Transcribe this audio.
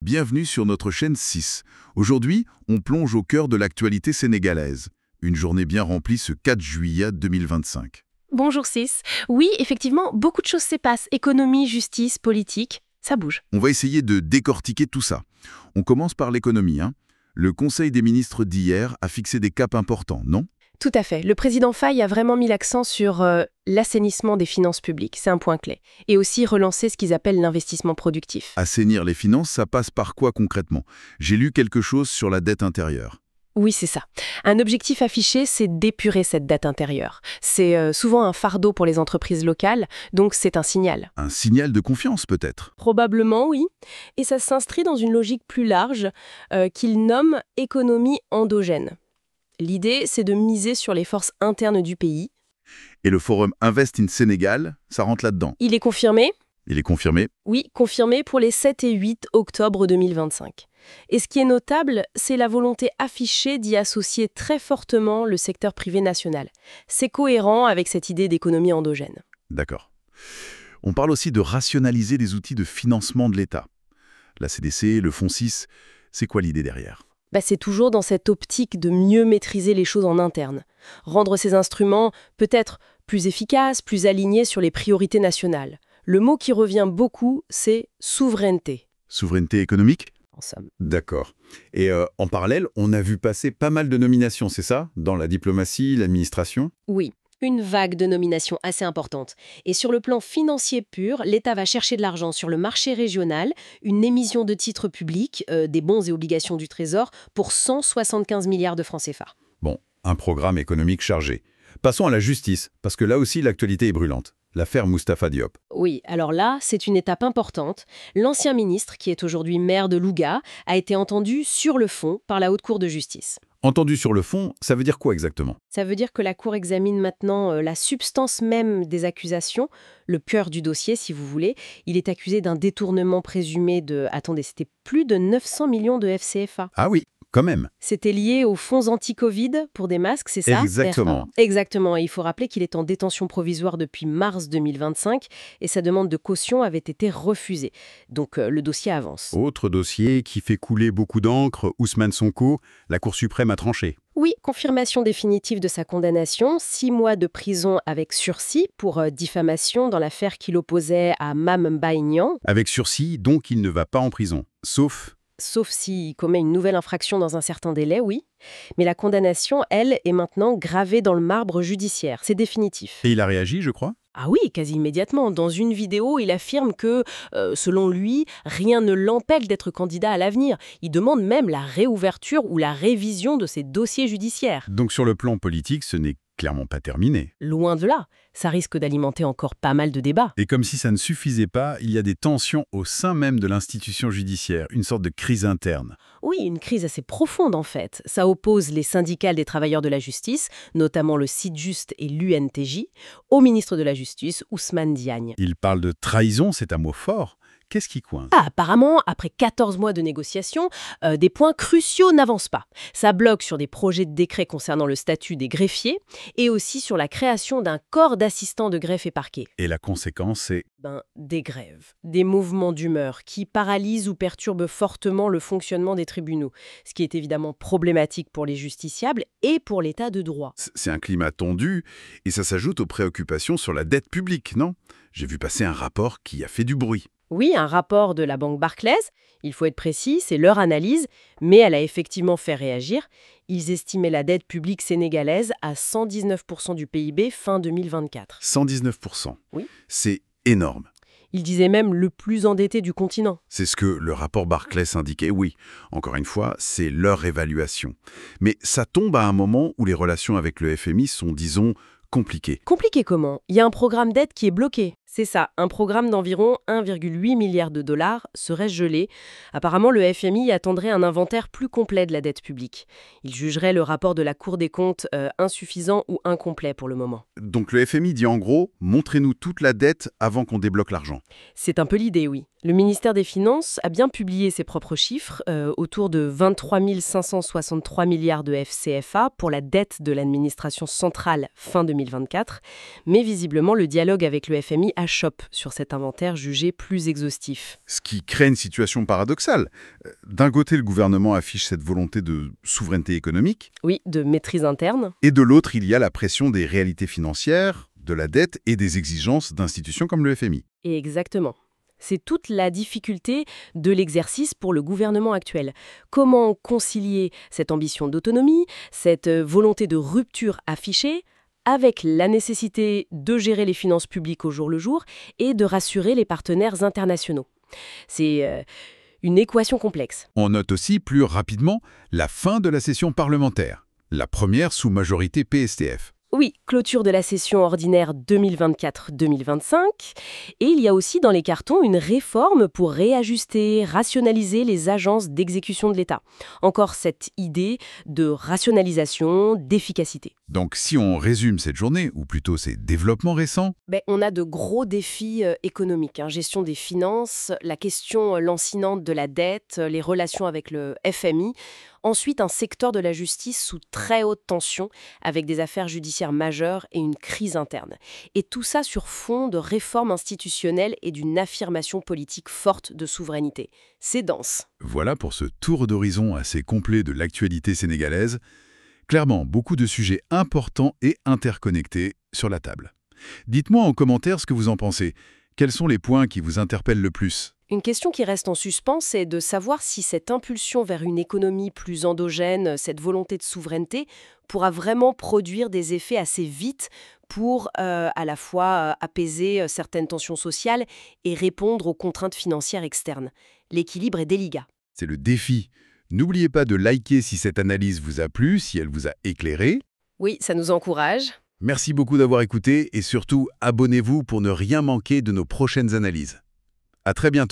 Bienvenue sur notre chaîne 6. Aujourd'hui, on plonge au cœur de l'actualité sénégalaise. Une journée bien remplie ce 4 juillet 2025. Bonjour Cis. Oui, effectivement, beaucoup de choses se passent. Économie, justice, politique, ça bouge. On va essayer de décortiquer tout ça. On commence par l'économie. Le Conseil des ministres d'hier a fixé des caps importants, non? Tout à fait. Le président Faye a vraiment mis l'accent sur l'assainissement des finances publiques, c'est un point clé. Et aussi relancer ce qu'ils appellent l'investissement productif. Assainir les finances, ça passe par quoi concrètement? J'ai lu quelque chose sur la dette intérieure. Oui, c'est ça. Un objectif affiché, c'est d'épurer cette dette intérieure. C'est souvent un fardeau pour les entreprises locales, donc c'est un signal. Un signal de confiance peut-être? Probablement, oui. Et ça s'inscrit dans une logique plus large qu'il nomme économie endogène. L'idée, c'est de miser sur les forces internes du pays. Et le forum Invest in Sénégal, ça rentre là-dedans. Il est confirmé? Il est confirmé? Oui, confirmé pour les 7 et 8 octobre 2025. Et ce qui est notable, c'est la volonté affichée d'y associer très fortement le secteur privé national. C'est cohérent avec cette idée d'économie endogène. D'accord. On parle aussi de rationaliser les outils de financement de l'État. La CDC, le Fonds 6, c'est quoi l'idée derrière? C'est toujours dans cette optique de mieux maîtriser les choses en interne. Rendre ces instruments peut-être plus efficaces, plus alignés sur les priorités nationales. Le mot qui revient beaucoup, c'est souveraineté. Souveraineté économique? En somme. D'accord. Et en parallèle, on a vu passer pas mal de nominations, c'est ça? Dans la diplomatie, l'administration? Oui, une vague de nominations assez importante. Et sur le plan financier pur, l'État va chercher de l'argent sur le marché régional, une émission de titres publics, des bons et obligations du Trésor, pour 175 milliards de francs CFA. Bon, un programme économique chargé. Passons à la justice, parce que là aussi l'actualité est brûlante. L'affaire Moustapha Diop. Oui, alors là, c'est une étape importante. L'ancien ministre, qui est aujourd'hui maire de Louga, a été entendu sur le fond par la Haute Cour de justice. Entendu sur le fond, ça veut dire quoi exactement? Ça veut dire que la Cour examine maintenant la substance même des accusations, le cœur du dossier si vous voulez. Il est accusé d'un détournement présumé de, attendez, c'était plus de 900 millions de FCFA. Ah oui, quand même. C'était lié aux fonds anti-Covid pour des masques, c'est ça? Exactement. Exactement, et il faut rappeler qu'il est en détention provisoire depuis mars 2025 et sa demande de caution avait été refusée. Donc le dossier avance. Autre dossier qui fait couler beaucoup d'encre, Ousmane Sonko, la Cour suprême a tranché. Oui, confirmation définitive de sa condamnation, 6 mois de prison avec sursis pour diffamation dans l'affaire qui l'opposait à Mame Mbaye Niang. Avec sursis, donc il ne va pas en prison. Sauf s'il commet une nouvelle infraction dans un certain délai, oui. Mais la condamnation, elle, est maintenant gravée dans le marbre judiciaire. C'est définitif. Et il a réagi, je crois? Ah oui, quasi immédiatement. Dans une vidéo, il affirme que, selon lui, rien ne l'empêche d'être candidat à l'avenir. Il demande même la réouverture ou la révision de ses dossiers judiciaires. Donc sur le plan politique, ce n'est clairement pas terminé. Loin de là. Ça risque d'alimenter encore pas mal de débats. Et comme si ça ne suffisait pas, il y a des tensions au sein même de l'institution judiciaire, une sorte de crise interne. Oui, une crise assez profonde en fait. Ça oppose les syndicats des travailleurs de la justice, notamment le Sytjust et l'UNTJ, au ministre de la Justice, Ousmane Diagne. Il parle de trahison, c'est un mot fort. Qu'est-ce qui coince? Apparemment, après 14 mois de négociations, des points cruciaux n'avancent pas. Ça bloque sur des projets de décret concernant le statut des greffiers et aussi sur la création d'un corps d'assistants de greffe et parquet. Et la conséquence, c'est... Des grèves, des mouvements d'humeur qui paralysent ou perturbent fortement le fonctionnement des tribunaux, ce qui est évidemment problématique pour les justiciables et pour l'état de droit. C'est un climat tendu et ça s'ajoute aux préoccupations sur la dette publique, non? J'ai vu passer un rapport qui a fait du bruit. Oui, un rapport de la banque Barclays, il faut être précis, c'est leur analyse, mais elle a effectivement fait réagir. Ils estimaient la dette publique sénégalaise à 119% du PIB fin 2024. 119%. Oui. C'est énorme. Ils disaient même le plus endetté du continent. C'est ce que le rapport Barclays indiquait, oui. Encore une fois, c'est leur évaluation. Mais ça tombe à un moment où les relations avec le FMI sont, disons, compliquées. Compliqué comment? Il y a un programme d'aide qui est bloqué. C'est ça, un programme d'environ 1,8 milliard de dollars serait gelé. Apparemment, le FMI attendrait un inventaire plus complet de la dette publique. Il jugerait le rapport de la Cour des comptes insuffisant ou incomplet pour le moment. Donc le FMI dit en gros, montrez-nous toute la dette avant qu'on débloque l'argent. C'est un peu l'idée, oui. Le ministère des Finances a bien publié ses propres chiffres, autour de 23 563 milliards de FCFA pour la dette de l'administration centrale fin 2024. Mais visiblement, le dialogue avec le FMI achoppent sur cet inventaire jugé plus exhaustif. Ce qui crée une situation paradoxale. D'un côté, le gouvernement affiche cette volonté de souveraineté économique, Oui, de maîtrise interne. et de l'autre, il y a la pression des réalités financières, de la dette et des exigences d'institutions comme le FMI. Et exactement. C'est toute la difficulté de l'exercice pour le gouvernement actuel. Comment concilier cette ambition d'autonomie, cette volonté de rupture affichée, avec la nécessité de gérer les finances publiques au jour le jour et de rassurer les partenaires internationaux. C'est une équation complexe. On note aussi plus rapidement la fin de la session parlementaire, la première sous majorité PSTF. Oui, clôture de la session ordinaire 2024-2025. Et il y a aussi dans les cartons une réforme pour réajuster, rationaliser les agences d'exécution de l'État. Encore cette idée de rationalisation, d'efficacité. Donc si on résume cette journée, ou plutôt ces développements récents, On a de gros défis économiques, gestion des finances, la question lancinante de la dette, les relations avec le FMI. Ensuite, un secteur de la justice sous très haute tension, avec des affaires judiciaires majeures et une crise interne. Et tout ça sur fond de réformes institutionnelles et d'une affirmation politique forte de souveraineté. C'est dense. voilà pour ce tour d'horizon assez complet de l'actualité sénégalaise. Clairement, beaucoup de sujets importants et interconnectés sur la table. Dites-moi en commentaire ce que vous en pensez. Quels sont les points qui vous interpellent le plus ? Une question qui reste en suspens, c'est de savoir si cette impulsion vers une économie plus endogène, cette volonté de souveraineté, pourra vraiment produire des effets assez vite pour à la fois apaiser certaines tensions sociales et répondre aux contraintes financières externes. L'équilibre est délicat. C'est le défi. N'oubliez pas de liker si cette analyse vous a plu, si elle vous a éclairé. Oui, ça nous encourage. Merci beaucoup d'avoir écouté et surtout, abonnez-vous pour ne rien manquer de nos prochaines analyses. À très bientôt.